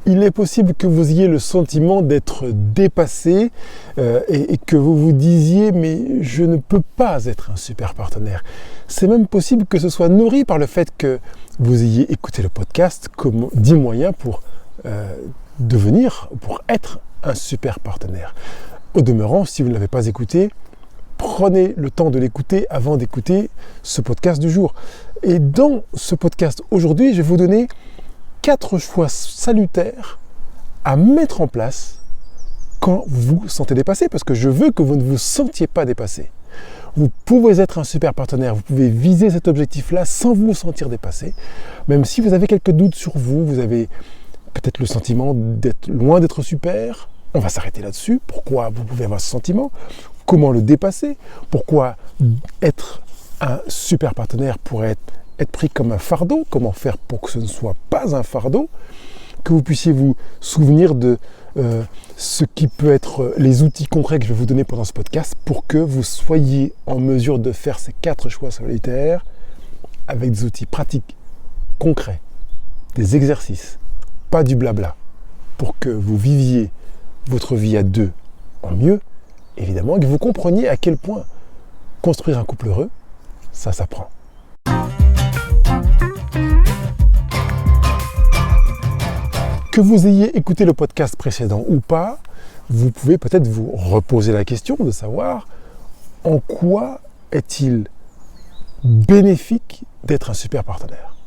Il est possible que vous ayez le sentiment d'être dépassé et que vous vous disiez « mais je ne peux pas être un super partenaire ». C'est même possible que ce soit nourri par le fait que vous ayez écouté le podcast comme 10 moyens pour être un super partenaire. Au demeurant, si vous ne l'avez pas écouté, prenez le temps de l'écouter avant d'écouter ce podcast du jour. Et dans ce podcast aujourd'hui, je vais vous donner 4 choix salutaires à mettre en place quand vous vous sentez dépassé, parce que je veux que vous ne vous sentiez pas dépassé. Vous pouvez être un super partenaire, vous pouvez viser cet objectif-là sans vous sentir dépassé. Même si vous avez quelques doutes sur vous, vous avez peut-être le sentiment d'être loin d'être super, on va s'arrêter là-dessus. Pourquoi vous pouvez avoir ce sentiment? Comment le dépasser? Pourquoi être un super partenaire pourrait être pris comme un fardeau? Comment faire pour que ce ne soit pas un fardeau? Que vous puissiez vous souvenir de ce qui peut être les outils concrets que je vais vous donner pendant ce podcast pour que vous soyez en mesure de faire ces 4 choix solitaires avec des outils pratiques, concrets, des exercices, pas du blabla, pour que vous viviez votre vie à 2 en mieux, évidemment, et que vous compreniez à quel point construire un couple heureux, ça s'apprend. Que vous ayez écouté le podcast précédent ou pas, vous pouvez peut-être vous reposer la question de savoir en quoi est-il bénéfique d'être un super partenaire.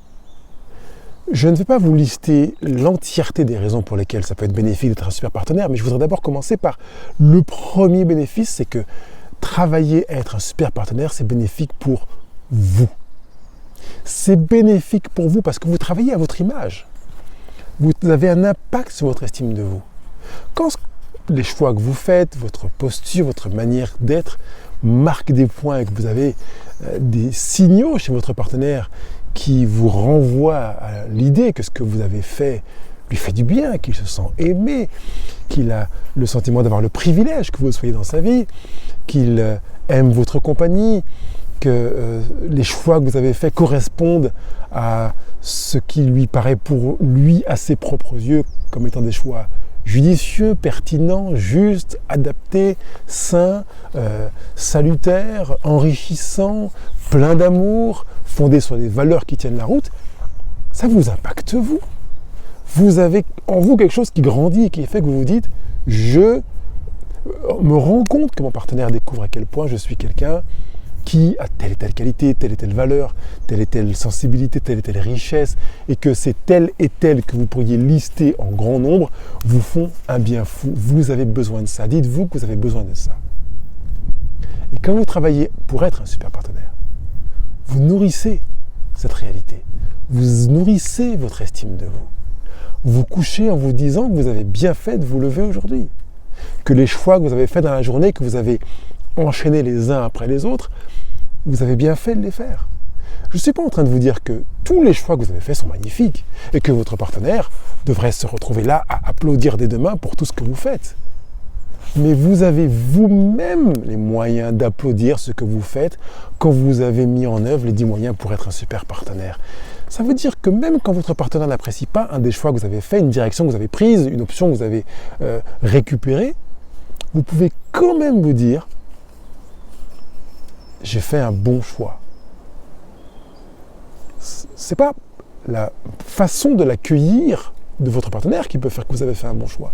Je ne vais pas vous lister l'entièreté des raisons pour lesquelles ça peut être bénéfique d'être un super partenaire, mais je voudrais d'abord commencer par le premier bénéfice, c'est que travailler à être un super partenaire, c'est bénéfique pour vous. C'est bénéfique pour vous parce que vous travaillez à votre image. Vous avez un impact sur votre estime de vous. Quand les choix que vous faites, votre posture, votre manière d'être marquent des points et que vous avez des signaux chez votre partenaire qui vous renvoient à l'idée que ce que vous avez fait lui fait du bien, qu'il se sent aimé, qu'il a le sentiment d'avoir le privilège que vous soyez dans sa vie, qu'il aime votre compagnie, que les choix que vous avez faits correspondent à ce qui lui paraît pour lui à ses propres yeux comme étant des choix judicieux, pertinents, justes, adaptés, sains, salutaires, enrichissants, pleins d'amour, fondés sur des valeurs qui tiennent la route, ça vous impacte vous. Vous avez en vous quelque chose qui grandit et qui fait que vous vous dites « je me rends compte que mon partenaire découvre à quel point je suis quelqu'un qui a telle et telle qualité, telle et telle valeur, telle et telle sensibilité, telle et telle richesse, et que c'est telle et telle que vous pourriez lister en grand nombre, vous font un bien fou. Vous avez besoin de ça. Dites-vous que vous avez besoin de ça. Et quand vous travaillez pour être un super partenaire, vous nourrissez cette réalité. Vous nourrissez votre estime de vous. Vous couchez en vous disant que vous avez bien fait de vous lever aujourd'hui. Que les choix que vous avez faits dans la journée, que vous avez enchaînés les uns après les autres, vous avez bien fait de les faire. Je ne suis pas en train de vous dire que tous les choix que vous avez faits sont magnifiques et que votre partenaire devrait se retrouver là à applaudir dès demain pour tout ce que vous faites. Mais vous avez vous-même les moyens d'applaudir ce que vous faites quand vous avez mis en œuvre les 10 moyens pour être un super partenaire. Ça veut dire que même quand votre partenaire n'apprécie pas un des choix que vous avez fait, une direction que vous avez prise, une option que vous avez récupérée, vous pouvez quand même vous dire « j'ai fait un bon choix ». Ce n'est pas la façon de l'accueillir de votre partenaire qui peut faire que vous avez fait un bon choix.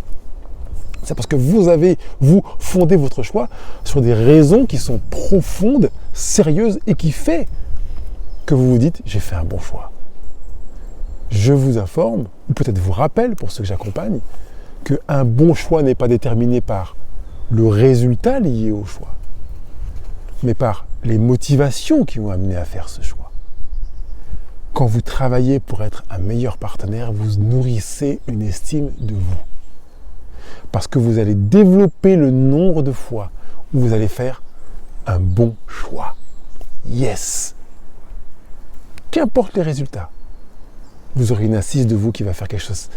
C'est parce que vous fondez votre choix sur des raisons qui sont profondes, sérieuses et qui fait que vous vous dites « j'ai fait un bon choix ». Je vous informe, ou peut-être vous rappelle pour ceux que j'accompagne, qu'un bon choix n'est pas déterminé par le résultat lié au choix, mais par les motivations qui vont amener à faire ce choix. Quand vous travaillez pour être un meilleur partenaire, vous nourrissez une estime de vous. Parce que vous allez développer le nombre de fois où vous allez faire un bon choix. Yes! Qu'importe les résultats, vous aurez une assise de vous qui va faire quelque chose,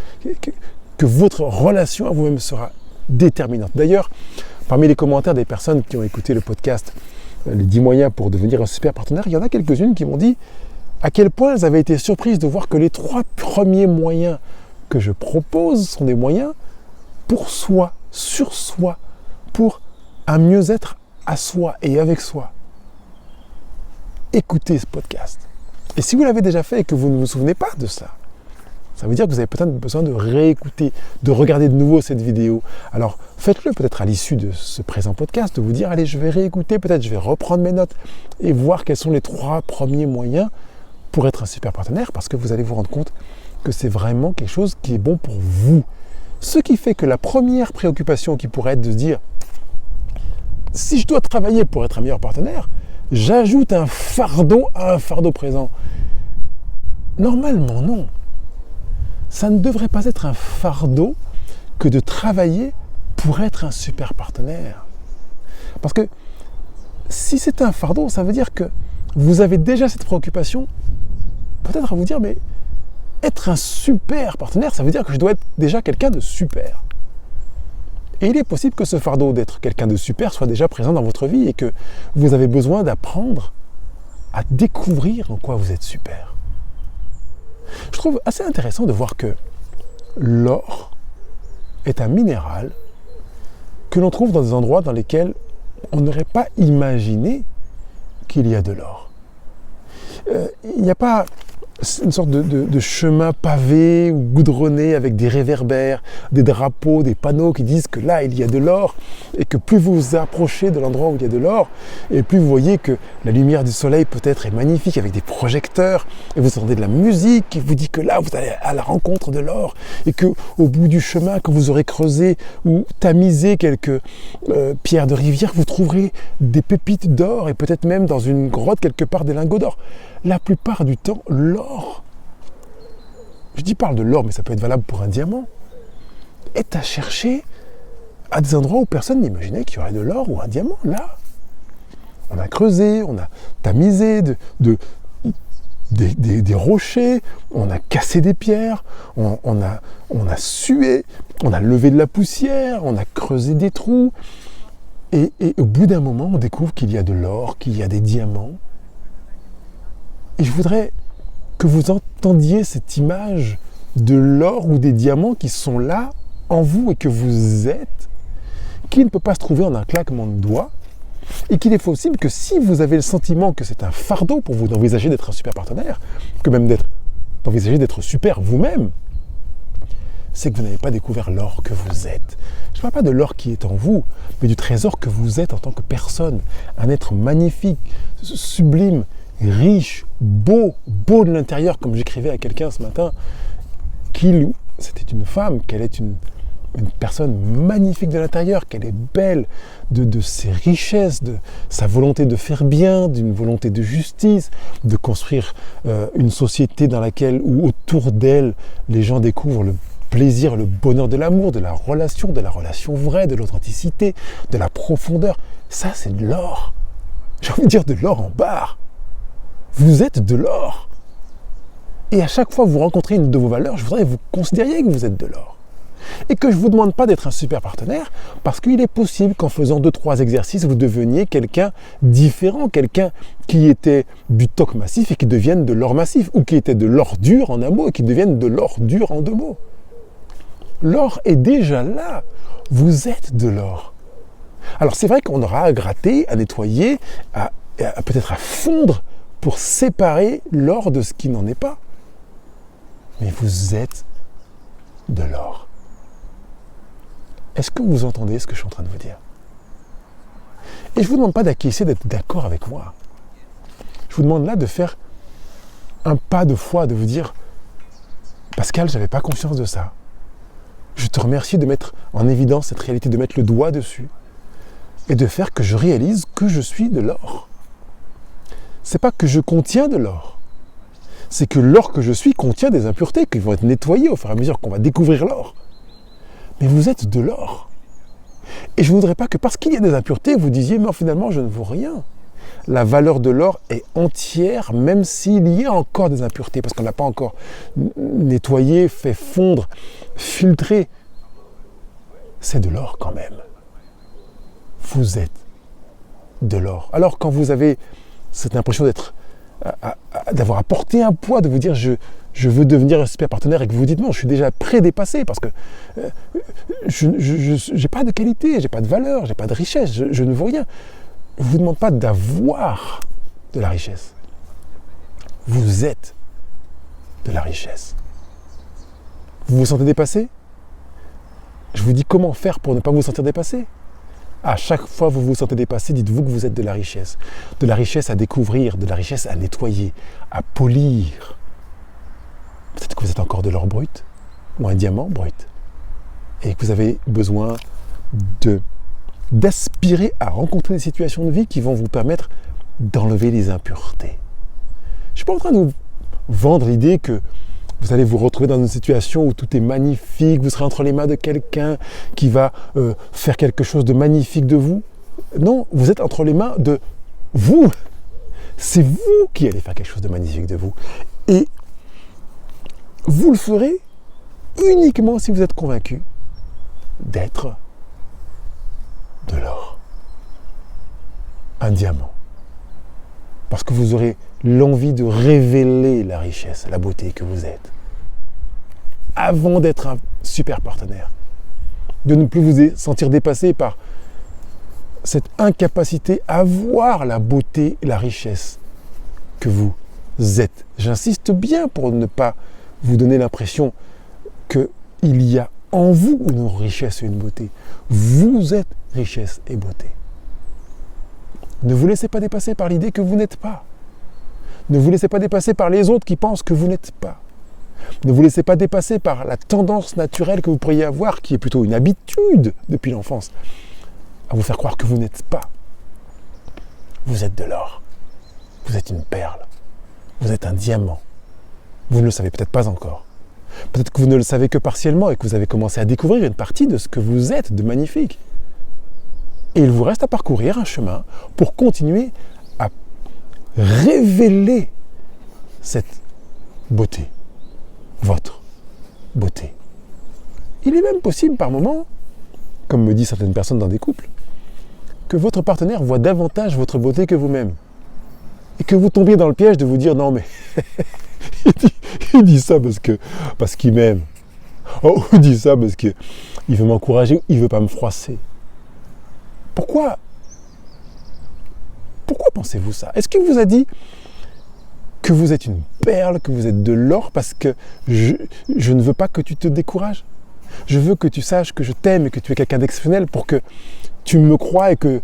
que votre relation à vous-même sera déterminante. D'ailleurs, parmi les commentaires des personnes qui ont écouté le podcast les 10 moyens pour devenir un super partenaire, il y en a quelques-unes qui m'ont dit à quel point elles avaient été surprises de voir que les 3 premiers moyens que je propose sont des moyens pour soi, sur soi, pour un mieux-être à soi et avec soi. Écoutez ce podcast. Et si vous l'avez déjà fait et que vous ne vous souvenez pas de ça, ça veut dire que vous avez peut-être besoin de réécouter, de regarder de nouveau cette vidéo. Alors faites-le peut-être à l'issue de ce présent podcast, de vous dire, allez, je vais réécouter, peut-être je vais reprendre mes notes et voir quels sont les 3 premiers moyens pour être un super partenaire, parce que vous allez vous rendre compte que c'est vraiment quelque chose qui est bon pour vous. Ce qui fait que la première préoccupation qui pourrait être de se dire, si je dois travailler pour être un meilleur partenaire, j'ajoute un fardeau à un fardeau présent. Normalement, non. Ça ne devrait pas être un fardeau que de travailler pour être un super partenaire. Parce que si c'est un fardeau, ça veut dire que vous avez déjà cette préoccupation, peut-être à vous dire, mais être un super partenaire, ça veut dire que je dois être déjà quelqu'un de super. Et il est possible que ce fardeau d'être quelqu'un de super soit déjà présent dans votre vie et que vous avez besoin d'apprendre à découvrir en quoi vous êtes super. Je trouve assez intéressant de voir que l'or est un minéral que l'on trouve dans des endroits dans lesquels on n'aurait pas imaginé qu'il y a de l'or. Il n'y a pas une sorte de chemin pavé ou goudronné avec des réverbères, des drapeaux, des panneaux qui disent que là il y a de l'or et que plus vous vous approchez de l'endroit où il y a de l'or et plus vous voyez que la lumière du soleil peut-être est magnifique avec des projecteurs et vous entendez de la musique qui vous dit que là vous allez à la rencontre de l'or et que au bout du chemin quand vous aurez creusé ou tamisé quelques pierres de rivière vous trouverez des pépites d'or et peut-être même dans une grotte quelque part des lingots d'or. La plupart du temps, l'or, parle de l'or, mais ça peut être valable pour un diamant, est à chercher à des endroits où personne n'imaginait qu'il y aurait de l'or ou un diamant. Là, on a creusé, on a tamisé des rochers, on a cassé des pierres, on a sué, on a levé de la poussière, on a creusé des trous. Et au bout d'un moment, on découvre qu'il y a de l'or, qu'il y a des diamants. Et je voudrais que vous entendiez cette image de l'or ou des diamants qui sont là, en vous et que vous êtes, qui ne peut pas se trouver en un claquement de doigts, et qu'il est possible que si vous avez le sentiment que c'est un fardeau pour vous d'envisager d'être un super partenaire, que même d'envisager d'être super vous-même, c'est que vous n'avez pas découvert l'or que vous êtes. Je ne parle pas de l'or qui est en vous, mais du trésor que vous êtes en tant que personne, un être magnifique, sublime, riche, beau de l'intérieur, comme j'écrivais à quelqu'un ce matin, c'était une femme, qu'elle est une personne magnifique de l'intérieur, qu'elle est belle de ses richesses, de sa volonté de faire bien, d'une volonté de justice, de construire une société dans laquelle, ou autour d'elle, les gens découvrent le plaisir, le bonheur de l'amour, de la relation vraie, de l'authenticité, de la profondeur. Ça, c'est de l'or. J'ai envie de dire de l'or en barre. Vous êtes de l'or. Et à chaque fois que vous rencontrez une de vos valeurs, je voudrais que vous considériez que vous êtes de l'or. Et que je ne vous demande pas d'être un super partenaire, parce qu'il est possible qu'en faisant 2-3 exercices, vous deveniez quelqu'un différent, quelqu'un qui était du toc massif et qui devienne de l'or massif, ou qui était de l'or dur en un mot et qui devienne de l'or dur en 2 mots. L'or est déjà là. Vous êtes de l'or. Alors c'est vrai qu'on aura à gratter, à nettoyer, peut-être à fondre, pour séparer l'or de ce qui n'en est pas. Mais vous êtes de l'or. Est-ce que vous entendez ce que je suis en train de vous dire? Et je ne vous demande pas d'acquiescer, d'être d'accord avec moi. Je vous demande là de faire un pas de foi, de vous dire « Pascal, je n'avais pas conscience de ça. Je te remercie de mettre en évidence cette réalité, de mettre le doigt dessus et de faire que je réalise que je suis de l'or. » C'est pas que je contiens de l'or. C'est que l'or que je suis contient des impuretés qui vont être nettoyées au fur et à mesure qu'on va découvrir l'or. Mais vous êtes de l'or. Et je ne voudrais pas que parce qu'il y a des impuretés, vous disiez « mais finalement, je ne vaux rien ». La valeur de l'or est entière, même s'il y a encore des impuretés, parce qu'on n'a pas encore nettoyé, fait fondre, filtré. C'est de l'or quand même. Vous êtes de l'or. Alors quand vous avez cette impression d'avoir apporté un poids, de vous dire je je veux devenir un super partenaire et que vous dites non, je suis déjà prédépassé parce que je n'ai pas de qualité, je n'ai pas de valeur, je n'ai pas de richesse, je ne vaux rien. Je ne vous demande pas d'avoir de la richesse. Vous êtes de la richesse. Vous vous sentez dépassé? Je vous dis comment faire pour ne pas vous sentir dépassé. À chaque fois que vous vous sentez dépassé, dites-vous que vous êtes de la richesse. De la richesse à découvrir, de la richesse à nettoyer, à polir. Peut-être que vous êtes encore de l'or brut ou un diamant brut. Et que vous avez besoin d'aspirer à rencontrer des situations de vie qui vont vous permettre d'enlever les impuretés. Je ne suis pas en train de vous vendre l'idée que vous allez vous retrouver dans une situation où tout est magnifique, vous serez entre les mains de quelqu'un qui va faire quelque chose de magnifique de vous. Non, vous êtes entre les mains de vous. C'est vous qui allez faire quelque chose de magnifique de vous. Et vous le ferez uniquement si vous êtes convaincu d'être de l'or. Un diamant. Parce que vous aurez l'envie de révéler la richesse, la beauté que vous êtes. Avant d'être un super partenaire. De ne plus vous sentir dépassé par cette incapacité à voir la beauté et la richesse que vous êtes. J'insiste bien pour ne pas vous donner l'impression qu'il y a en vous une richesse et une beauté. Vous êtes richesse et beauté. Ne vous laissez pas dépasser par l'idée que vous n'êtes pas. Ne vous laissez pas dépasser par les autres qui pensent que vous n'êtes pas. Ne vous laissez pas dépasser par la tendance naturelle que vous pourriez avoir, qui est plutôt une habitude depuis l'enfance, à vous faire croire que vous n'êtes pas. Vous êtes de l'or. Vous êtes une perle. Vous êtes un diamant. Vous ne le savez peut-être pas encore. Peut-être que vous ne le savez que partiellement et que vous avez commencé à découvrir une partie de ce que vous êtes de magnifique. Et il vous reste à parcourir un chemin pour continuer à révéler cette beauté, votre beauté. Il est même possible par moments, comme me disent certaines personnes dans des couples, que votre partenaire voit davantage votre beauté que vous-même. Et que vous tombiez dans le piège de vous dire non mais il dit ça parce qu'il m'aime. Oh, il dit ça parce qu'il veut m'encourager, il ne veut pas me froisser. Pourquoi pensez-vous ça? Est-ce qu'il vous a dit que vous êtes une perle, que vous êtes de l'or parce que je ne veux pas que tu te décourages? Je veux que tu saches que je t'aime et que tu es quelqu'un d'exceptionnel pour que tu me crois et que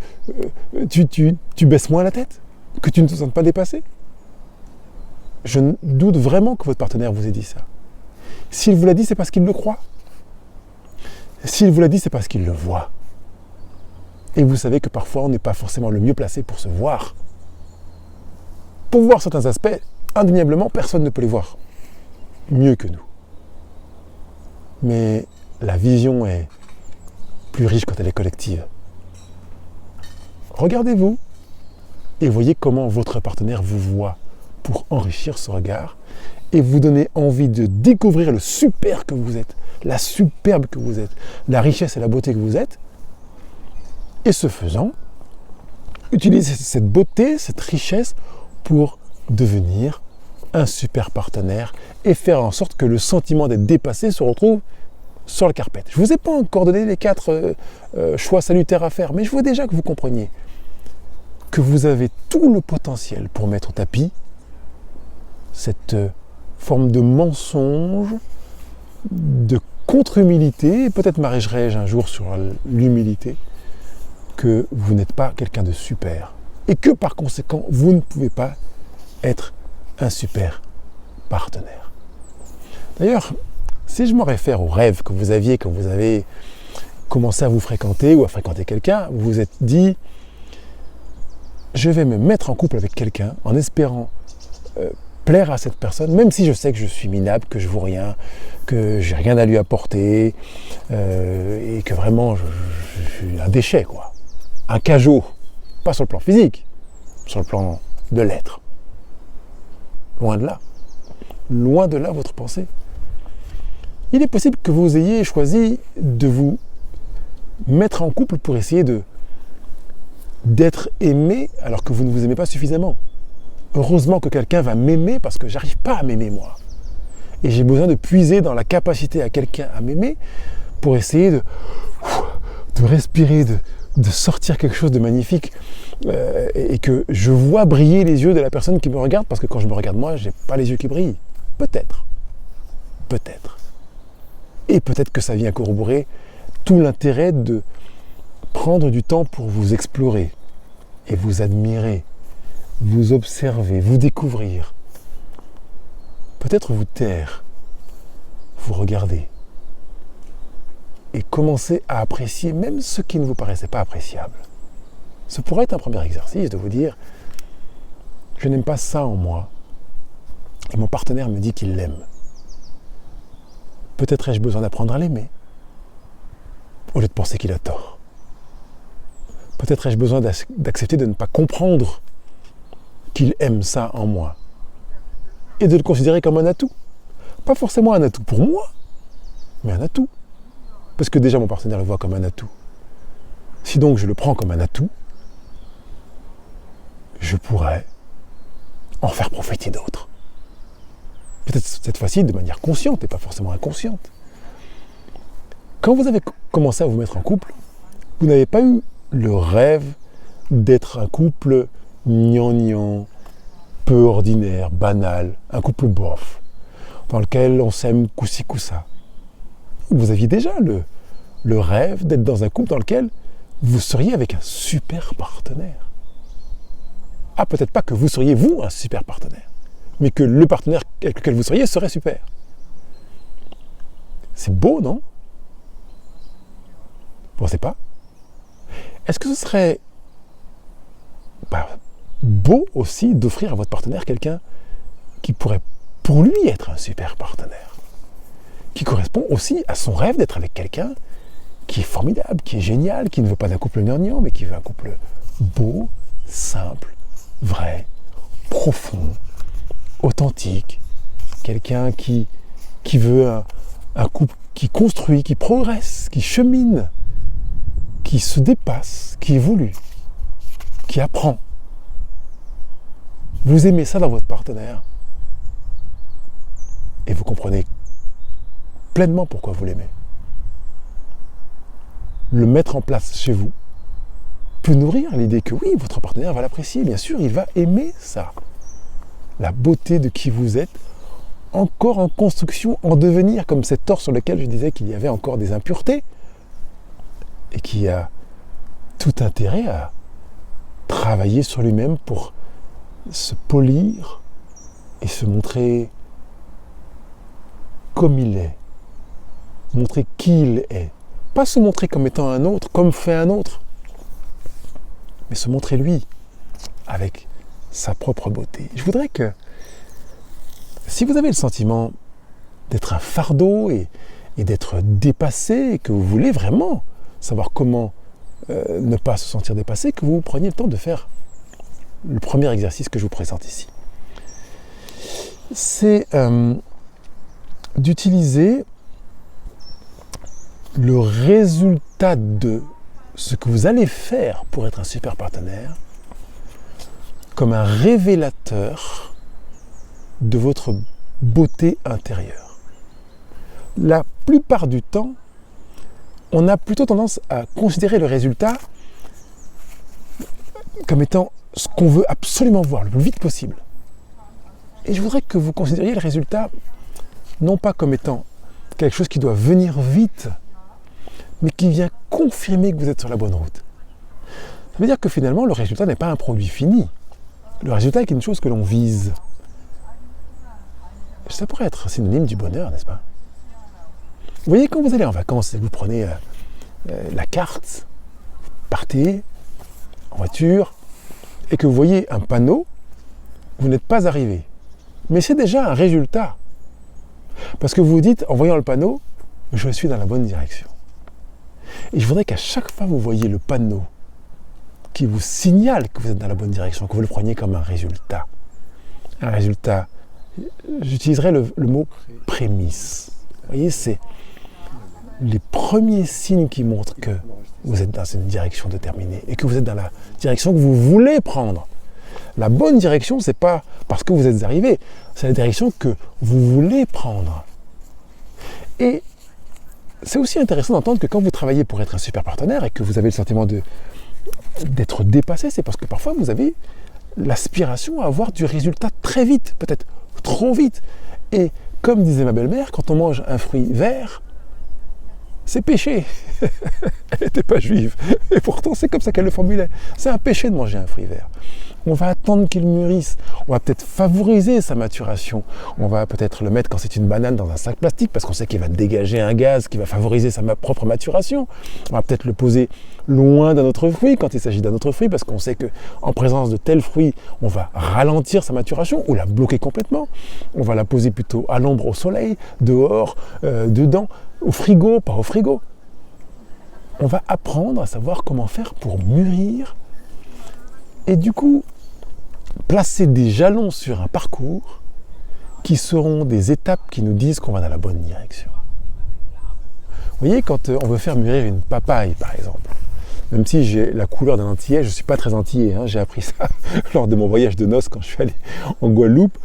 tu baisses moins la tête, que tu ne te sentes pas dépassé. Je doute vraiment que votre partenaire vous ait dit ça. S'il vous l'a dit, c'est parce qu'il le croit. S'il vous l'a dit, c'est parce qu'il le voit. Et vous savez que parfois, on n'est pas forcément le mieux placé pour se voir. Pour voir certains aspects, indéniablement, personne ne peut les voir mieux que nous. Mais la vision est plus riche quand elle est collective. Regardez-vous et voyez comment votre partenaire vous voit pour enrichir ce regard et vous donner envie de découvrir le super que vous êtes, la superbe que vous êtes, la richesse et la beauté que vous êtes. Et ce faisant, utilisez cette beauté, cette richesse pour devenir un super partenaire et faire en sorte que le sentiment d'être dépassé se retrouve sur la carpette. Je ne vous ai pas encore donné les 4 choix salutaires à faire, mais je veux déjà que vous compreniez que vous avez tout le potentiel pour mettre au tapis cette forme de mensonge, de contre-humilité, peut-être m'arrêterai-je un jour sur l'humilité, que vous n'êtes pas quelqu'un de super et que par conséquent, vous ne pouvez pas être un super partenaire. D'ailleurs, si je me réfère au rêve que vous aviez quand vous avez commencé à vous fréquenter ou à fréquenter quelqu'un, vous vous êtes dit « je vais me mettre en couple avec quelqu'un en espérant plaire à cette personne, même si je sais que je suis minable, que je vaux rien, que j'ai rien à lui apporter et que vraiment je suis un déchet, quoi. Un cajot, pas sur le plan physique, sur le plan de l'être. Loin de là votre pensée. Il est possible que vous ayez choisi de vous mettre en couple pour essayer d'être aimé alors que vous ne vous aimez pas suffisamment. Heureusement que quelqu'un va m'aimer parce que j'arrive pas à m'aimer moi. et j'ai besoin de puiser dans la capacité à quelqu'un à m'aimer pour essayer de respirer, de sortir quelque chose de magnifique et que je vois briller les yeux de la personne qui me regarde, parce que quand je me regarde moi, je n'ai pas les yeux qui brillent. Peut-être. Et peut-être que ça vient corroborer tout l'intérêt de prendre du temps pour vous explorer et vous admirer, vous observer, vous découvrir. Peut-être vous taire, vous regarder et commencer à apprécier même ce qui ne vous paraissait pas appréciable. Ce pourrait être un premier exercice de vous dire « Je n'aime pas ça en moi et mon partenaire me dit qu'il l'aime. Peut-être ai-je besoin d'apprendre à l'aimer au lieu de penser qu'il a tort. Peut-être ai-je besoin d'accepter de ne pas comprendre qu'il aime ça en moi et de le considérer comme un atout. Pas forcément un atout pour moi, mais un atout. Parce que déjà mon partenaire le voit comme un atout. Si donc je le prends comme un atout, je pourrais en faire profiter d'autres. Peut-être cette fois-ci de manière consciente et pas forcément inconsciente. Quand vous avez commencé à vous mettre en couple, vous n'avez pas eu le rêve d'être un couple gnangnan, peu ordinaire, banal, un couple bof, dans lequel on s'aime coup-ci coup-ça. Vous aviez déjà le rêve d'être dans un couple dans lequel vous seriez avec un super partenaire. Ah, peut-être pas que vous seriez vous un super partenaire, mais que le partenaire avec lequel vous seriez serait super. C'est beau, non? Vous pensez pas? Est-ce que ce serait beau aussi d'offrir à votre partenaire quelqu'un qui pourrait pour lui être un super partenaire, qui correspond aussi à son rêve d'être avec quelqu'un qui est formidable, qui est génial, qui ne veut pas d'un couple gnangnan, mais qui veut un couple beau, simple, vrai, profond, authentique, quelqu'un qui veut un couple qui construit, qui progresse, qui chemine, qui se dépasse, qui évolue, qui apprend. Vous aimez ça dans votre partenaire et vous comprenez pleinement pourquoi vous l'aimez. Le mettre en place chez vous peut nourrir l'idée que oui, votre partenaire va l'apprécier, bien sûr, il va aimer ça. La beauté de qui vous êtes, encore en construction, en devenir, comme cet or sur lequel je disais qu'il y avait encore des impuretés, et qui a tout intérêt à travailler sur lui-même pour se polir et se montrer comme il est, montrer qui il est. Pas se montrer comme étant un autre, comme fait un autre, mais se montrer lui, avec sa propre beauté. Je voudrais que, si vous avez le sentiment d'être un fardeau et d'être dépassé, et que vous voulez vraiment savoir comment ne pas se sentir dépassé, que vous preniez le temps de faire le premier exercice que je vous présente ici. C'est d'utiliser le résultat de ce que vous allez faire pour être un super partenaire comme un révélateur de votre beauté intérieure. La plupart du temps, on a plutôt tendance à considérer le résultat comme étant ce qu'on veut absolument voir le plus vite possible. Et je voudrais que vous considériez le résultat non pas comme étant quelque chose qui doit venir vite, mais qui vient confirmer que vous êtes sur la bonne route. Ça veut dire que finalement, le résultat n'est pas un produit fini. Le résultat est une chose que l'on vise. Ça pourrait être synonyme du bonheur, n'est-ce pas? Vous voyez, quand vous allez en vacances et que vous prenez la carte, partez en voiture, et que vous voyez un panneau, vous n'êtes pas arrivé. Mais c'est déjà un résultat. Parce que vous vous dites, en voyant le panneau, je suis dans la bonne direction. Et je voudrais qu'à chaque fois que vous voyez le panneau qui vous signale que vous êtes dans la bonne direction, que vous le preniez comme un résultat. Un résultat, j'utiliserai le mot prémisse. Vous voyez, c'est les premiers signes qui montrent que vous êtes dans une direction déterminée et que vous êtes dans la direction que vous voulez prendre. La bonne direction, c'est pas parce que vous êtes arrivé, c'est la direction que vous voulez prendre. Et c'est aussi intéressant d'entendre que quand vous travaillez pour être un super partenaire et que vous avez le sentiment d'être dépassé, c'est parce que parfois vous avez l'aspiration à avoir du résultat très vite, peut-être trop vite. Et comme disait ma belle-mère, quand on mange un fruit vert, c'est péché. Elle n'était pas juive. Et pourtant, c'est comme ça qu'elle le formulait. C'est un péché de manger un fruit vert. On va attendre qu'il mûrisse. On va peut-être favoriser sa maturation. On va peut-être le mettre quand c'est une banane dans un sac plastique parce qu'on sait qu'il va dégager un gaz qui va favoriser sa propre maturation. On va peut-être le poser loin d'un autre fruit quand il s'agit d'un autre fruit parce qu'on sait qu'en présence de tel fruit, on va ralentir sa maturation ou la bloquer complètement. On va la poser plutôt à l'ombre, au soleil, dehors, dedans, au frigo, pas au frigo. On va apprendre à savoir comment faire pour mûrir et du coup placer des jalons sur un parcours qui seront des étapes qui nous disent qu'on va dans la bonne direction. Vous voyez, quand on veut faire mûrir une papaye, par exemple, même si j'ai la couleur d'un antillais, je ne suis pas très antillais, j'ai appris ça lors de mon voyage de noces quand je suis allé en Guadeloupe,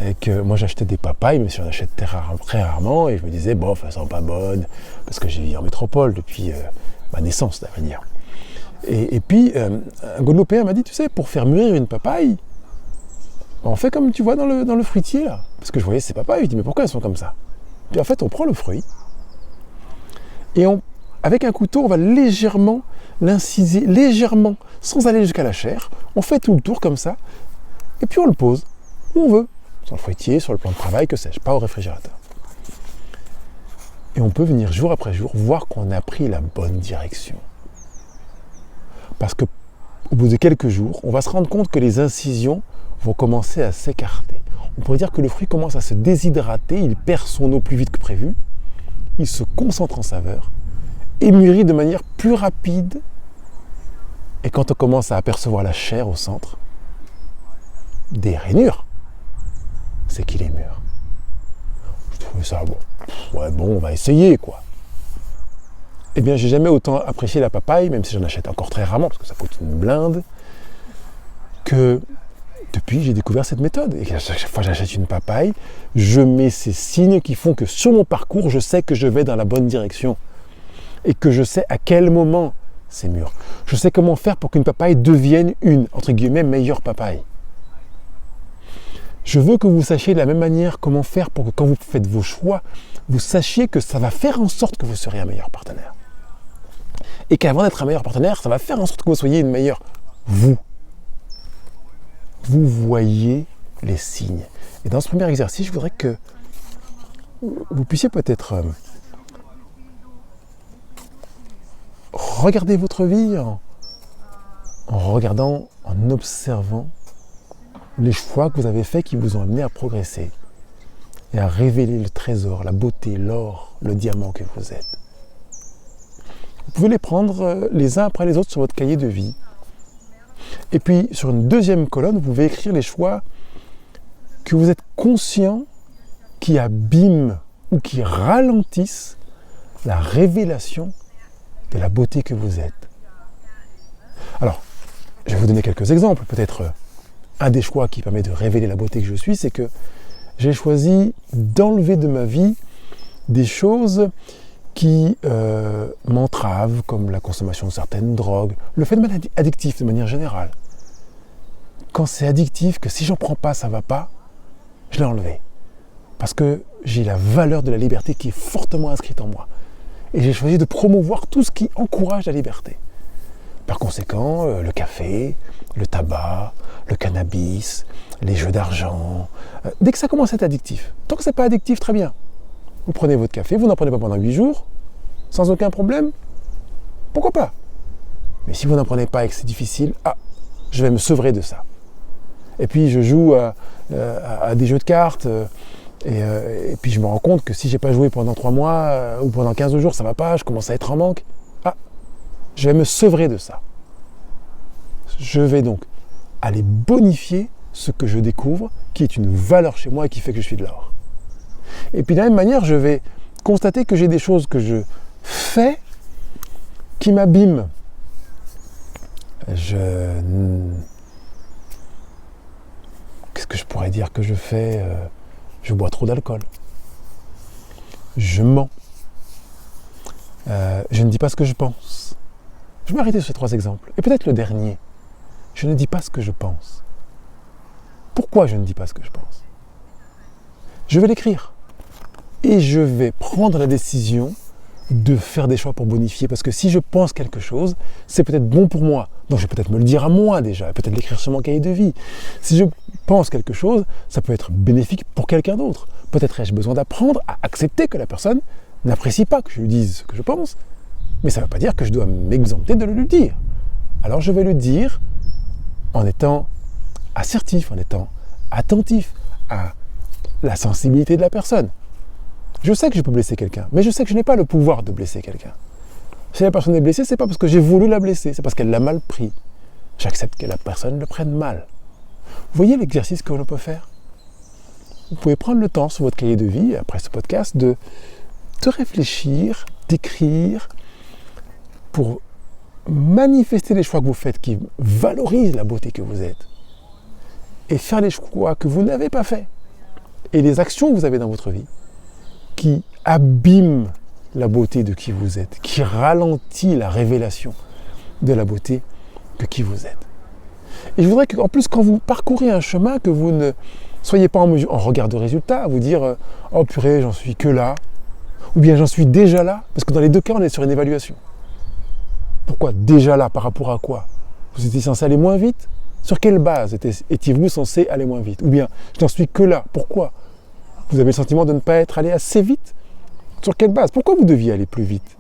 et que moi j'achetais des papayes, mais j'en achète très rarement, et je me disais, bof, elles sont pas bonnes, parce que j'ai vécu en métropole depuis ma naissance, à vrai dire. Et puis, un Guadeloupéen m'a dit, tu sais, pour faire mûrir une papaye, on fait comme tu vois dans le fruitier, là. Parce que je voyais ces papayes, je dis, mais pourquoi elles sont comme ça? Puis en fait, on prend le fruit, et avec un couteau, on va légèrement l'inciser, légèrement, sans aller jusqu'à la chair. On fait tout le tour comme ça, et puis on le pose où on veut. Sur le fruitier, sur le plan de travail, que sais-je, pas au réfrigérateur. Et on peut venir jour après jour voir qu'on a pris la bonne direction. Parce qu'au bout de quelques jours, on va se rendre compte que les incisions vont commencer à s'écarter. On pourrait dire que le fruit commence à se déshydrater, il perd son eau plus vite que prévu, il se concentre en saveur et mûrit de manière plus rapide. Et quand on commence à apercevoir la chair au centre, des rainures, c'est qu'il est mûr. Je trouvais ça bon. Ouais, bon, on va essayer, quoi. Eh bien, j'ai jamais autant apprécié la papaye, même si j'en achète encore très rarement, parce que ça coûte une blinde, que depuis, j'ai découvert cette méthode. Et à chaque fois que j'achète une papaye, je mets ces signes qui font que sur mon parcours, je sais que je vais dans la bonne direction. Et que je sais à quel moment c'est mûr. Je sais comment faire pour qu'une papaye devienne une, entre guillemets, meilleure papaye. Je veux que vous sachiez de la même manière comment faire pour que quand vous faites vos choix, vous sachiez que ça va faire en sorte que vous serez un meilleur partenaire. Et qu'avant d'être un meilleur partenaire, ça va faire en sorte que vous soyez une meilleure vous. Vous voyez les signes. Et dans ce premier exercice, je voudrais que vous puissiez peut-être regarder votre vie en regardant, en observant les choix que vous avez faits qui vous ont amené à progresser et à révéler le trésor, la beauté, l'or, le diamant que vous êtes. Vous pouvez les prendre les uns après les autres sur votre cahier de vie. Et puis, sur une deuxième colonne, vous pouvez écrire les choix que vous êtes conscient qui abîment ou qui ralentissent la révélation de la beauté que vous êtes. Alors, je vais vous donner quelques exemples. Peut-être un des choix qui permet de révéler la beauté que je suis, c'est que j'ai choisi d'enlever de ma vie des choses qui m'entravent, comme la consommation de certaines drogues, le phénomène addictif de manière générale. Quand c'est addictif, que si j'en prends pas, ça va pas, je l'ai enlevé. Parce que j'ai la valeur de la liberté qui est fortement inscrite en moi. Et j'ai choisi de promouvoir tout ce qui encourage la liberté. Par conséquent, le café, le tabac, le cannabis, les jeux d'argent, dès que ça commence à être addictif. Tant que c'est pas addictif, très bien. Vous prenez votre café, vous n'en prenez pas pendant 8 jours, sans aucun problème, pourquoi pas? Mais si vous n'en prenez pas et que c'est difficile, je vais me sevrer de ça. Et puis je joue à des jeux de cartes, et puis je me rends compte que si j'ai pas joué pendant 3 mois, ou pendant 15 jours, ça va pas, je commence à être en manque. Je vais me sevrer de ça. Je vais donc aller bonifier ce que je découvre, qui est une valeur chez moi et qui fait que je suis de l'or. Et puis de la même manière, je vais constater que j'ai des choses que je fais qui m'abîment. Qu'est-ce que je pourrais dire que je fais? Je bois trop d'alcool. Je mens. Je ne dis pas ce que je pense. Je vais m'arrêter sur ces 3 exemples. Et peut-être le dernier. Je ne dis pas ce que je pense. Pourquoi je ne dis pas ce que je pense? Je vais l'écrire. Et je vais prendre la décision de faire des choix pour bonifier. Parce que si je pense quelque chose, c'est peut-être bon pour moi. Donc je vais peut-être me le dire à moi déjà, peut-être l'écrire sur mon cahier de vie. Si je pense quelque chose, ça peut être bénéfique pour quelqu'un d'autre. Peut-être ai-je besoin d'apprendre à accepter que la personne n'apprécie pas que je lui dise ce que je pense. Mais ça ne veut pas dire que je dois m'exempter de le lui dire. Alors je vais le dire en étant assertif, en étant attentif à la sensibilité de la personne. Je sais que je peux blesser quelqu'un, mais je sais que je n'ai pas le pouvoir de blesser quelqu'un. Si la personne est blessée, c'est pas parce que j'ai voulu la blesser, c'est parce qu'elle l'a mal pris. J'accepte que la personne le prenne mal. Vous voyez l'exercice que l'on peut faire? Vous pouvez prendre le temps sur votre cahier de vie, après ce podcast, de réfléchir, d'écrire, pour manifester les choix que vous faites qui valorisent la beauté que vous êtes. Et faire les choix que vous n'avez pas faits. Et les actions que vous avez dans votre vie qui abîment la beauté de qui vous êtes, qui ralentit la révélation de la beauté de qui vous êtes. Et je voudrais qu'en plus, quand vous parcourez un chemin, que vous ne soyez pas en regard de résultat, à vous dire « Oh purée, j'en suis que là », ou bien « J'en suis déjà là », parce que dans les 2 cas, on est sur une évaluation. Pourquoi déjà là? Par rapport à quoi? Vous étiez censé aller moins vite? Sur quelle base étiez-vous censé aller moins vite? Ou bien « Je n'en suis que là », pourquoi? Vous avez le sentiment de ne pas être allé assez vite? Sur quelle base? Pourquoi vous deviez aller plus vite?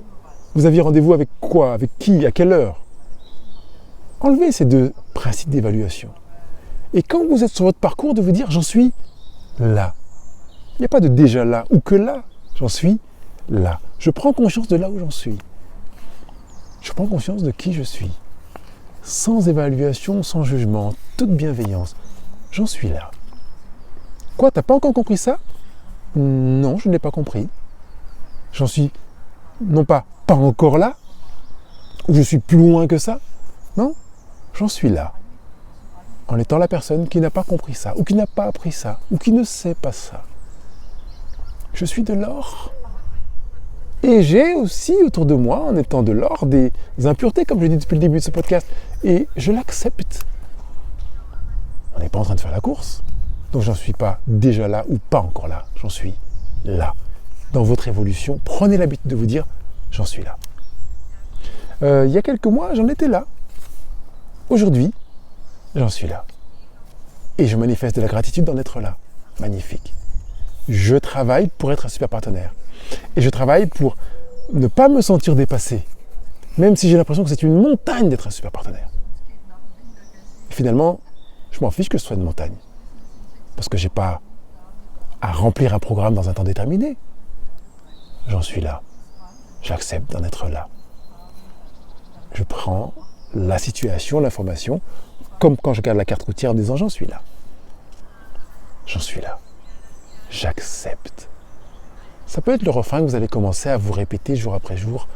Vous aviez rendez-vous avec quoi? Avec qui? À quelle heure? Enlevez ces 2 principes d'évaluation. Et quand vous êtes sur votre parcours, de vous dire « J'en suis là ». Il n'y a pas de déjà là ou que là. J'en suis là. Je prends conscience de là où j'en suis. Je prends conscience de qui je suis. Sans évaluation, sans jugement, toute bienveillance. J'en suis là. Quoi, t'as pas encore compris ça? Non, je n'ai pas compris. J'en suis, non pas encore là, ou je suis plus loin que ça. Non, j'en suis là. En étant la personne qui n'a pas compris ça, ou qui n'a pas appris ça, ou qui ne sait pas ça. Je suis de l'or. Et j'ai aussi autour de moi, en étant de l'or, des impuretés, comme je l'ai dit depuis le début de ce podcast. Et je l'accepte. On n'est pas en train de faire la course. Donc j'en suis pas déjà là ou pas encore là. J'en suis là. Dans votre évolution, prenez l'habitude de vous dire « j'en suis là ». Il y a quelques mois, j'en étais là. Aujourd'hui, j'en suis là. Et je manifeste de la gratitude d'en être là. Magnifique. Je travaille pour être un super partenaire. Et je travaille pour ne pas me sentir dépassé. Même si j'ai l'impression que c'est une montagne d'être un super partenaire. Et finalement, je m'en fiche que ce soit une montagne. Parce que je n'ai pas à remplir un programme dans un temps déterminé. J'en suis là. J'accepte d'en être là. Je prends la situation, l'information, comme quand je regarde la carte routière en disant « j'en suis là ». J'en suis là. J'accepte. Ça peut être le refrain que vous allez commencer à vous répéter jour après jour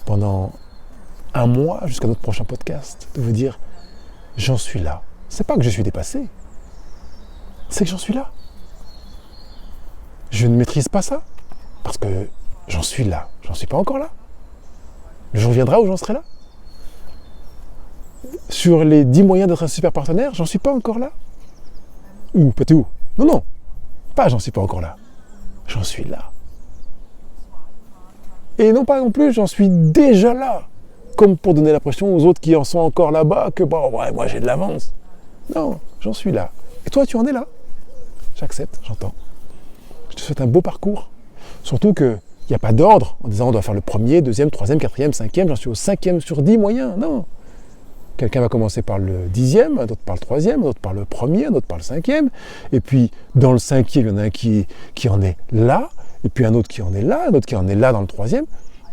pendant un mois jusqu'à notre prochain podcast. De vous dire « j'en suis là ». C'est pas que je suis dépassé. C'est que j'en suis là. Je ne maîtrise pas ça parce que j'en suis là. J'en suis pas encore là. Le jour viendra où j'en serai là. Sur les 10 moyens d'être un super partenaire, j'en suis pas encore là. Ou peut-être où? Non, pas j'en suis pas encore là. J'en suis là. Et non pas non plus j'en suis déjà là. Comme pour donner l'impression aux autres qui en sont encore là-bas que bon, ouais, moi j'ai de l'avance. Non, j'en suis là. Et toi, tu en es là. J'accepte, j'entends. Je te souhaite un beau parcours. Surtout qu'il n'y a pas d'ordre en disant on doit faire le premier, deuxième, troisième, quatrième, cinquième, j'en suis au 5e sur 10 moyens. Non. Quelqu'un va commencer par le 10e, un autre par le 3e, un autre par le premier, un autre par le 5e. Et puis, dans le 5e, il y en a un qui en est là, et puis un autre qui en est là, un autre qui en est là dans le 3e.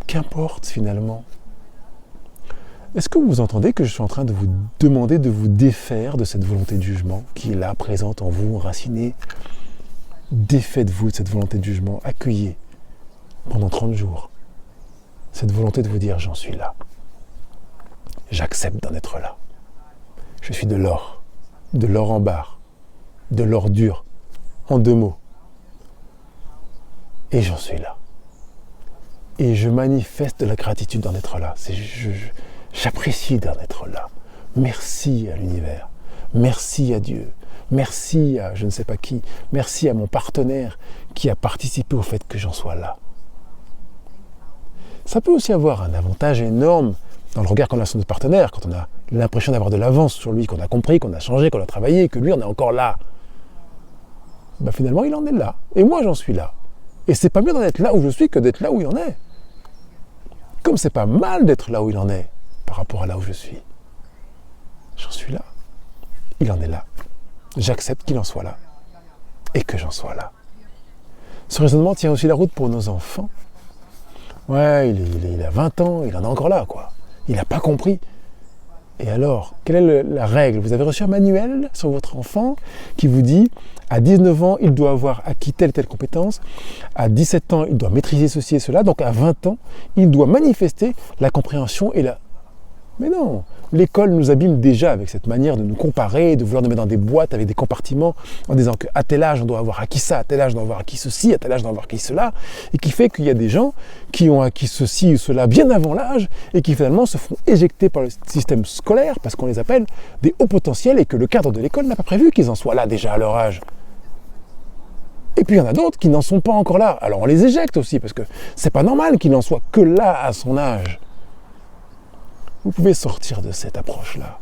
Qu'importe, finalement. Est-ce que vous entendez que je suis en train de vous demander de vous défaire de cette volonté de jugement qui est là, présente en vous, enracinée? Défaites-vous de cette volonté de jugement. Accueillez pendant 30 jours cette volonté de vous dire « j'en suis là ». J'accepte d'en être là. Je suis de l'or en barre. de l'ordure, en 2 mots. Et j'en suis là. Et je manifeste de la gratitude d'en être là. J'apprécie d'en être là. Merci à l'univers. Merci à Dieu. Merci à je ne sais pas qui. Merci à mon partenaire qui a participé au fait que j'en sois là. Ça peut aussi avoir un avantage énorme dans le regard qu'on a sur notre partenaire, quand on a l'impression d'avoir de l'avance sur lui, qu'on a compris, qu'on a changé, qu'on a travaillé, que lui, on est encore là. Ben finalement, il en est là. Et moi, j'en suis là. Et c'est pas mieux d'en être là où je suis que d'être là où il en est. Comme c'est pas mal d'être là où il en est par rapport à là où je suis. J'en suis là. Il en est là. J'accepte qu'il en soit là. Et que j'en sois là. Ce raisonnement tient aussi la route pour nos enfants. Ouais, il a 20 ans, il en est encore là, quoi. Il n'a pas compris. Et alors, quelle est la règle? Vous avez reçu un manuel sur votre enfant qui vous dit à 19 ans, il doit avoir acquis telle et telle compétence, à 17 ans, il doit maîtriser ceci et cela, donc à 20 ans, il doit manifester la compréhension et la... Mais non, l'école nous abîme déjà avec cette manière de nous comparer, de vouloir nous mettre dans des boîtes avec des compartiments en disant qu'à tel âge, on doit avoir acquis ça, à tel âge, on doit avoir acquis ceci, à tel âge, on doit avoir acquis cela, et qui fait qu'il y a des gens qui ont acquis ceci ou cela bien avant l'âge et qui finalement se font éjecter par le système scolaire parce qu'on les appelle des hauts potentiels et que le cadre de l'école n'a pas prévu qu'ils en soient là déjà à leur âge. Et puis il y en a d'autres qui n'en sont pas encore là. Alors on les éjecte aussi parce que c'est pas normal qu'il n'en soit que là à son âge. Vous pouvez sortir de cette approche-là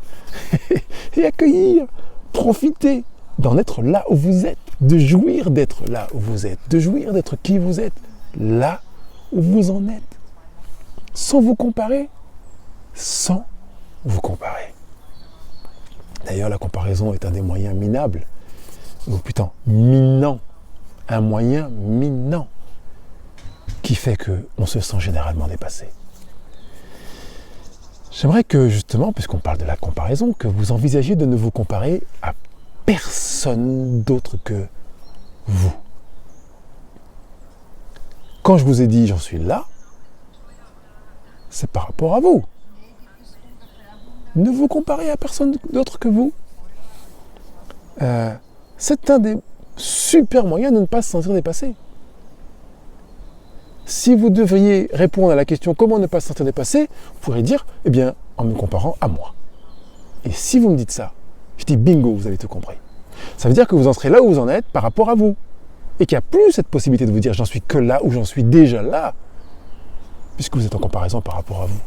et accueillir, profiter d'en être là où vous êtes, de jouir d'être là où vous êtes, de jouir d'être qui vous êtes, là où vous en êtes, sans vous comparer, sans vous comparer. D'ailleurs, la comparaison est un des moyens minables, minant, un moyen minant qui fait qu'on se sent généralement dépassé. J'aimerais que, justement, puisqu'on parle de la comparaison, que vous envisagiez de ne vous comparer à personne d'autre que vous. Quand je vous ai dit « j'en suis là », c'est par rapport à vous. Ne vous comparez à personne d'autre que vous. C'est un des super moyens de ne pas se sentir dépassé. Si vous devriez répondre à la question « comment ne pas se sentir dépassé ?», vous pourrez dire « eh bien, en me comparant à moi ». Et si vous me dites ça, je dis « bingo, vous avez tout compris ». Ça veut dire que vous en serez là où vous en êtes par rapport à vous. Et qu'il n'y a plus cette possibilité de vous dire « j'en suis que là » ou « j'en suis déjà là », puisque vous êtes en comparaison par rapport à vous.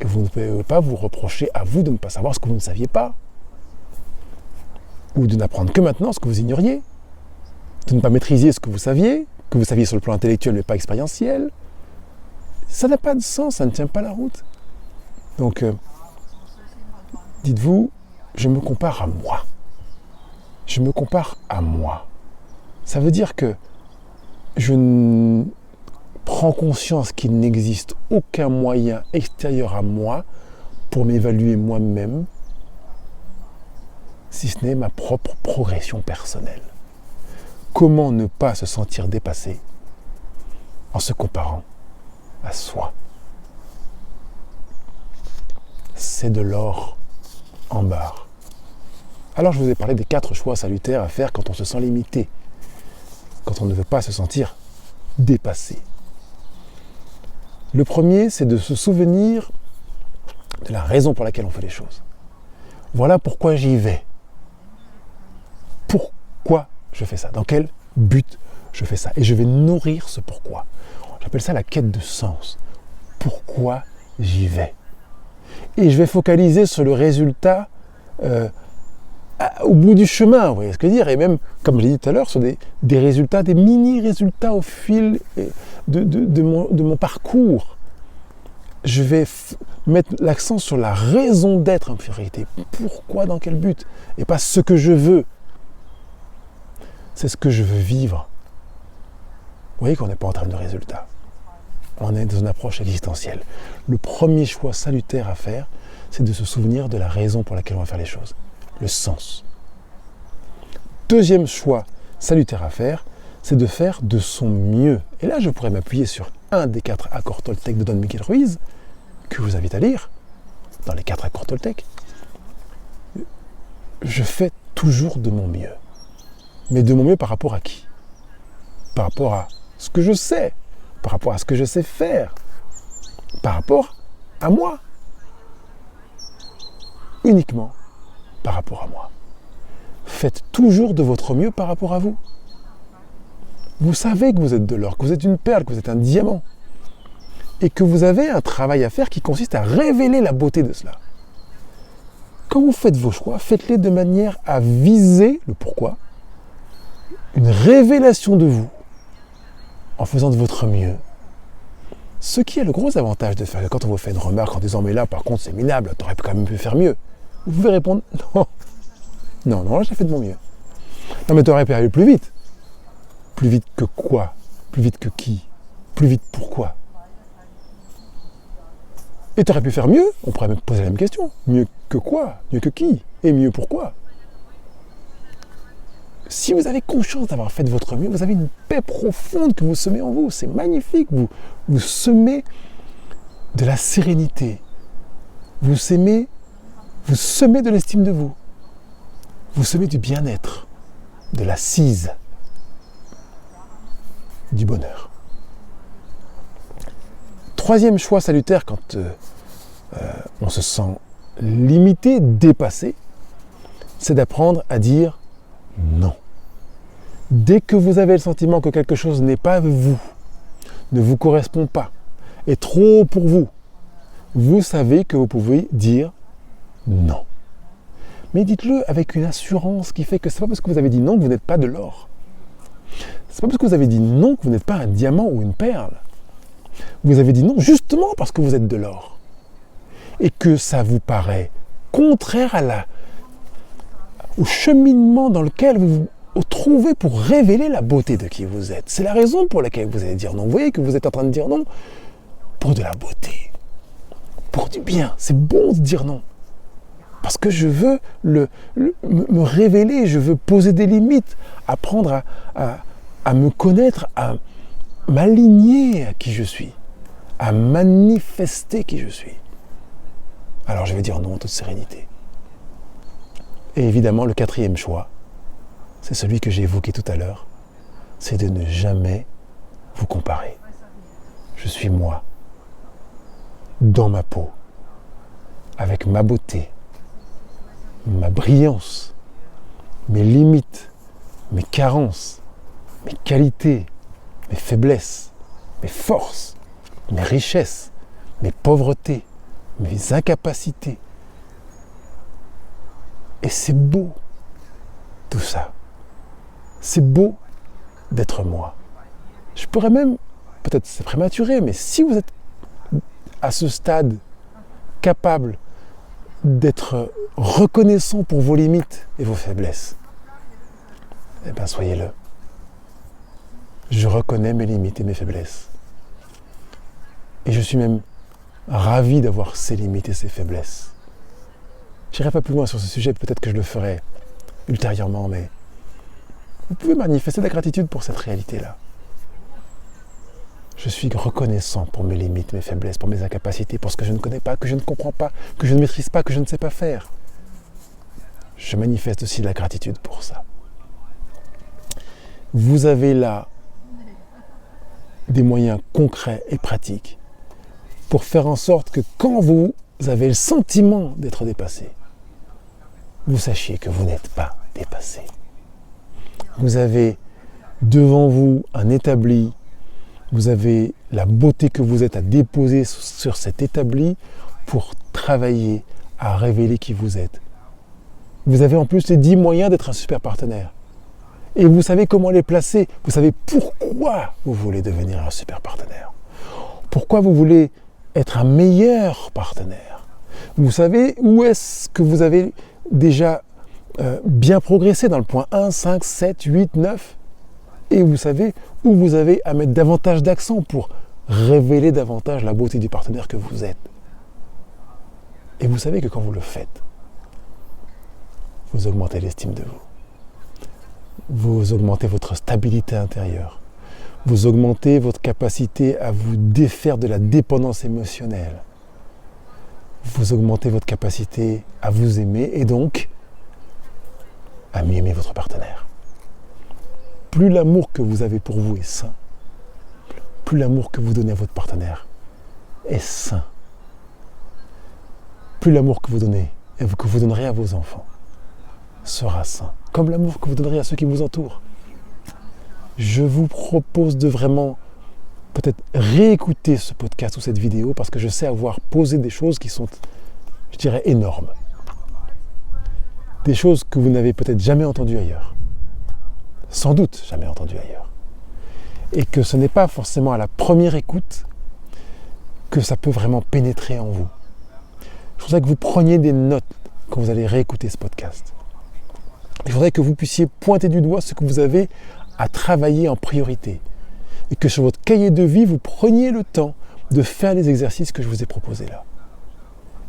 Et vous ne pouvez pas vous reprocher à vous de ne pas savoir ce que vous ne saviez pas. Ou de n'apprendre que maintenant ce que vous ignoriez. De ne pas maîtriser ce que vous saviez sur le plan intellectuel mais pas expérientiel. Ça n'a pas de sens, ça ne tient pas la route. Donc, dites-vous, je me compare à moi. Je me compare à moi. Ça veut dire que je prends conscience qu'il n'existe aucun moyen extérieur à moi pour m'évaluer moi-même, si ce n'est ma propre progression personnelle. Comment ne pas se sentir dépassé en se comparant à soi? C'est de l'or en barre. Alors je vous ai parlé des 4 choix salutaires à faire quand on se sent limité, quand on ne veut pas se sentir dépassé. Le premier, c'est de se souvenir de la raison pour laquelle on fait les choses. Voilà pourquoi j'y vais. Pourquoi je fais ça? Dans quel but je fais ça? Et je vais nourrir ce pourquoi. J'appelle ça la quête de sens. Pourquoi j'y vais? Et je vais focaliser sur le résultat au bout du chemin, vous voyez ce que je veux dire? Et même, comme je l'ai dit tout à l'heure, sur des résultats, des mini-résultats au fil de mon parcours. Je vais mettre l'accent sur la raison d'être en priorité. Pourquoi, dans quel but? Et pas ce que je veux. C'est ce que je veux vivre. Vous voyez qu'on n'est pas en termes de résultats. On est dans une approche existentielle. Le premier choix salutaire à faire, c'est de se souvenir de la raison pour laquelle on va faire les choses. Le sens. Deuxième choix salutaire à faire, c'est de faire de son mieux. Et là, je pourrais m'appuyer sur un des 4 accords Toltec de Don Miguel Ruiz, que je vous invite à lire, dans les 4 accords Toltec. Je fais toujours de mon mieux. Mais de mon mieux par rapport à qui? Par rapport à ce que je sais, par rapport à ce que je sais faire, par rapport à moi. Uniquement par rapport à moi. Faites toujours de votre mieux par rapport à vous. Vous savez que vous êtes de l'or, que vous êtes une perle, que vous êtes un diamant. Et que vous avez un travail à faire qui consiste à révéler la beauté de cela. Quand vous faites vos choix, faites-les de manière à viser le pourquoi, une révélation de vous, en faisant de votre mieux. Ce qui est le gros avantage de faire, quand on vous fait une remarque en disant « mais là, par contre, c'est minable, t'aurais quand même pu faire mieux », vous pouvez répondre « non, non, j'ai fait de mon mieux ». Non, mais t'aurais pu aller plus vite. Plus vite que quoi? Plus vite que qui? Plus vite pourquoi? Et tu aurais pu faire mieux, on pourrait même poser la même question. Mieux que quoi? Mieux que qui? Et mieux pourquoi? Si vous avez conscience d'avoir fait de votre mieux, vous avez une paix profonde que vous semez en vous. C'est magnifique. Vous semez de la sérénité. Vous semez de l'estime de vous. Vous semez du bien-être, de l'assise, du bonheur. Troisième choix salutaire quand on se sent limité, dépassé, c'est d'apprendre à dire non. Dès que vous avez le sentiment que quelque chose n'est pas vous, ne vous correspond pas, est trop pour vous, vous savez que vous pouvez dire non. Mais dites-le avec une assurance qui fait que ce n'est pas parce que vous avez dit non que vous n'êtes pas de l'or. Ce n'est pas parce que vous avez dit non que vous n'êtes pas un diamant ou une perle. Vous avez dit non justement parce que vous êtes de l'or. Et que ça vous paraît contraire au cheminement dans lequel vous vous trouvez pour révéler la beauté de qui vous êtes. C'est la raison pour laquelle vous allez dire non. Vous voyez que vous êtes en train de dire non pour de la beauté, pour du bien. C'est bon de dire non. Parce que je veux me révéler, je veux poser des limites, apprendre à me connaître, à m'aligner à qui je suis, à manifester qui je suis. Alors je vais dire non en toute sérénité. Et évidemment, le quatrième choix, c'est celui que j'ai évoqué tout à l'heure, c'est de ne jamais vous comparer. Je suis moi, dans ma peau, avec ma beauté, ma brillance, mes limites, mes carences, mes qualités, mes faiblesses, mes forces, mes richesses, mes pauvretés, mes incapacités. Et c'est beau, tout ça. C'est beau d'être moi. Je pourrais même, peut-être c'est prématuré, mais si vous êtes à ce stade capable d'être reconnaissant pour vos limites et vos faiblesses, eh bien soyez-le. Je reconnais mes limites et mes faiblesses. Et je suis même ravi d'avoir ces limites et ces faiblesses. Je n'irai pas plus loin sur ce sujet, peut-être que je le ferai ultérieurement, mais vous pouvez manifester de la gratitude pour cette réalité-là. Je suis reconnaissant pour mes limites, mes faiblesses, pour mes incapacités, pour ce que je ne connais pas, que je ne comprends pas, que je ne maîtrise pas, que je ne sais pas faire. Je manifeste aussi de la gratitude pour ça. Vous avez là des moyens concrets et pratiques pour faire en sorte que quand vous avez le sentiment d'être dépassé, vous sachiez que vous n'êtes pas dépassé. Vous avez devant vous un établi, vous avez la beauté que vous êtes à déposer sur cet établi pour travailler à révéler qui vous êtes. Vous avez en plus les 10 moyens d'être un super partenaire. Et vous savez comment les placer. Vous savez pourquoi vous voulez devenir un super partenaire. Pourquoi vous voulez être un meilleur partenaire. Vous savez où est-ce que vous avez déjà bien progressé dans le point 1, 5, 7, 8, 9. Et vous savez où vous avez à mettre davantage d'accent pour révéler davantage la beauté du partenaire que vous êtes. Et vous savez que quand vous le faites, vous augmentez l'estime de vous. Vous augmentez votre stabilité intérieure. Vous augmentez votre capacité à vous défaire de la dépendance émotionnelle. Vous augmentez votre capacité à vous aimer et donc à mieux aimer votre partenaire. plus l'amour que vous avez pour vous est sain, plus l'amour que vous donnez à votre partenaire est sain, plus l'amour que vous donnez et que vous donnerez à vos enfants sera sain, comme l'amour que vous donnerez à ceux qui vous entourent. Je vous propose de vraiment peut-être réécouter ce podcast ou cette vidéo parce que je sais avoir posé des choses qui sont, je dirais, énormes. Des choses que vous n'avez peut-être jamais entendues ailleurs. Sans doute jamais entendues ailleurs. Et que ce n'est pas forcément à la première écoute que ça peut vraiment pénétrer en vous. Je voudrais que vous preniez des notes quand vous allez réécouter ce podcast. Il faudrait que vous puissiez pointer du doigt ce que vous avez à travailler en priorité. Et que sur votre cahier de vie, vous preniez le temps de faire les exercices que je vous ai proposés là.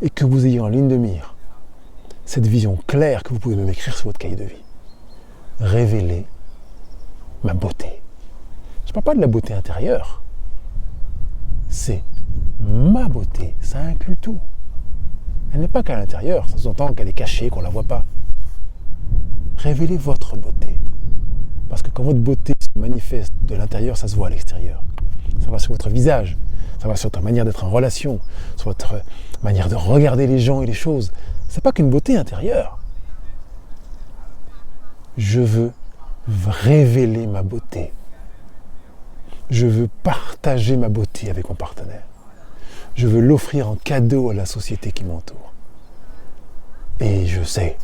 Et que vous ayez en ligne de mire cette vision claire que vous pouvez même écrire sur votre cahier de vie. Révéler ma beauté. Je ne parle pas de la beauté intérieure. C'est ma beauté. Ça inclut tout. Elle n'est pas qu'à l'intérieur. Ça sous-entend qu'elle est cachée, qu'on ne la voit pas. Révélez votre beauté. Parce que quand votre beauté se manifeste de l'intérieur, ça se voit à l'extérieur. Ça va sur votre visage. Ça va sur votre manière d'être en relation. Sur votre manière de regarder les gens et les choses. C'est pas qu'une beauté intérieure. Je veux révéler ma beauté. Je veux partager ma beauté avec mon partenaire. Je veux l'offrir en cadeau à la société qui m'entoure. Et je sais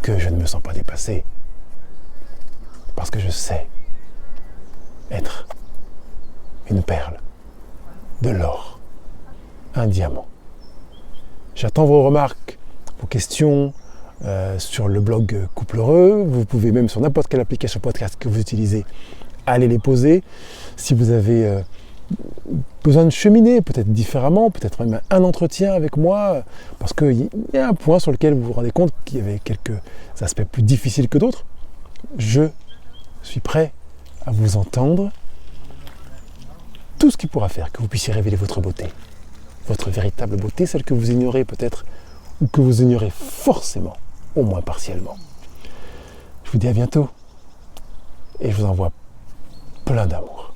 que je ne me sens pas dépassé. Parce que je sais être une perle, de l'or, un diamant. J'attends vos remarques, vos questions sur le blog Couple Heureux. Vous pouvez même sur n'importe quelle application podcast que vous utilisez, aller les poser. Si vous avez besoin de cheminer, peut-être différemment, peut-être même un entretien avec moi, parce qu'il y a un point sur lequel vous vous rendez compte qu'il y avait quelques aspects plus difficiles que d'autres, je suis prêt à vous entendre. Tout ce qui pourra faire que vous puissiez révéler votre beauté, votre véritable beauté, celle que vous ignorez peut-être, ou que vous ignorez forcément, au moins partiellement. Je vous dis à bientôt, et je vous envoie plein d'amour.